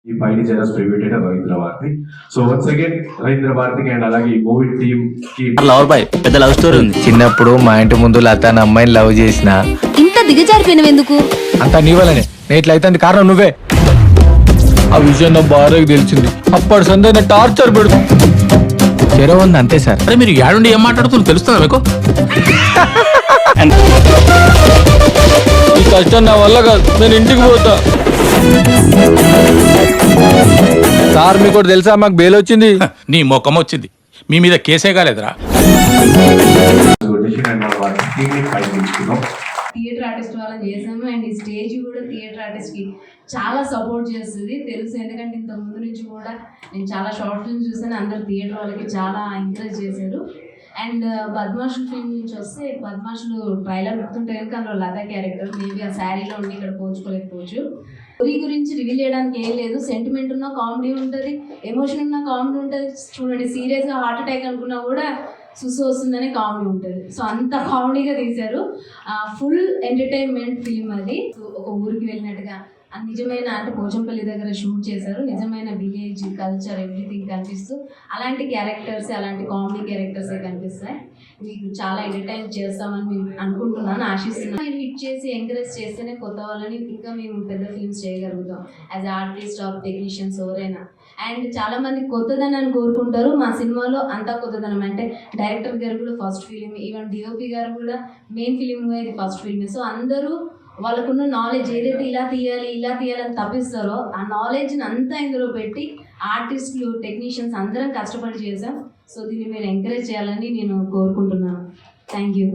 ఈ పైడి జరస్ private Ravindra Bharati. So once again Ravindra భారతికి అండ్ అలాగే ఈ మూవీ టీమ్ కి లవర్ బాయ్ పెద్ద లవ్ స్టోరీ ఉంది. చిన్నప్పుడు మా ఇంటి ముందు లత అనే అమ్మాయిని లవ్ చేసిన. ఇంత దిగజారిపోయినవి ఎందుకు? అంతా నీ వల్లనే. నేను ఇట్లా అయితే కారణం నువ్వే. ఆ విషయం నా భార్యకు తెలిసింది. అప్పటి సందే టార్చర్ పెడుతు చెరవ ఉంది అంతే సార్. అరే మీరు ఏడుండి ఏం మాట్లాడుతున్నారు తెలుస్తుందా మీకు? ఈ కష్టం నా వల్ల కాదు, నేను ఇంటికి పోతా. సార్ మీకు ఒకటి తెలుసా, మాకు బెయిల్ వచ్చింది. నీ మొఖం వచ్చింది, మీ మీద కేసే కాలేదురా. థియేటర్ ఆర్టిస్ట్ వాళ్ళని చేసాము అండ్ ఈ స్టేజ్ కూడా థియేటర్ ఆర్టిస్ట్కి చాలా సపోర్ట్ చేస్తుంది తెలుసు. ఎందుకంటే ఇంత ముందు నుంచి కూడా నేను చాలా షార్ట్ ఫిల్మ్స్ చూసాను, అందరు థియేటర్ వాళ్ళకి చాలా ఎంకరేజ్ చేశారు. అండ్ బద్మాషులు ఫిల్మ్ నుంచి వస్తే బద్మాషులు ట్రైలర్ గుర్తుంటే కనుక అందులో లతా క్యారెక్టర్ మేబీ ఆ శారీలో ఉండి ఇక్కడ పోల్చుకోలేకపోవచ్చు. స్టోరీ గురించి రివీల్ చేయడానికి ఏం లేదు, సెంటిమెంట్ ఉన్న కామెడీ ఉంటుంది, ఎమోషన్ ఉన్న కామెడీ ఉంటుంది. చూడండి సీరియస్గా హార్ట్ అటాక్ అనుకున్నా కూడా సుసు వస్తుందని కామెడీ ఉంటుంది. సో అంత కామెడీగా తీశారు. ఫుల్ ఎంటర్టైన్మెంట్ ఫిల్మ్ అది. ఒక ఊరికి వెళ్ళినట్టుగా నిజమైన అంటే పోచంపల్లి దగ్గర షూట్ చేశారు, నిజమైన విలేజ్ కల్చర్ ఎవ్రీథింగ్ కనిపిస్తూ అలాంటి క్యారెక్టర్స్ అలాంటి కామెడీ క్యారెక్టర్సే కనిపిస్తాయి. మీకు చాలా ఎంటర్టైన్ చేస్తామని మేము అనుకుంటున్నాను, ఆశిస్తున్నాను. మీరు హిట్ చేసి ఎంకరేజ్ చేస్తేనే కొత్త వాళ్ళని ఇంకా మేము పెద్ద ఫిల్మ్స్ చేయగలుగుతాం యాజ్ ఆర్టిస్ట్ ఆర్ టెక్నీషియన్స్ ఎవరైనా. అండ్ చాలామంది కొత్తదనాన్ని కోరుకుంటారు, మా సినిమాలో అంతా కొత్తదనం. అంటే డైరెక్టర్ గారు కూడా ఫస్ట్ ఫిలిం, ఈవెన్ డిఓపి గారు కూడా మెయిన్ ఫిలింగా ఇది ఫస్ట్ ఫిలిమే. సో అందరూ వాళ్ళకున్న నాలెడ్జ్ ఏదైతే ఇలా తీయాలని తప్పిస్తారో ఆ నాలెడ్జ్ని అంతా ఇందులో పెట్టి ఆర్టిస్టులు టెక్నీషియన్స్ అందరం కష్టపడి చేశాం. సో దీన్ని మీరు ఎంకరేజ్ చేయాలని నేను కోరుకుంటున్నాను. Thank you.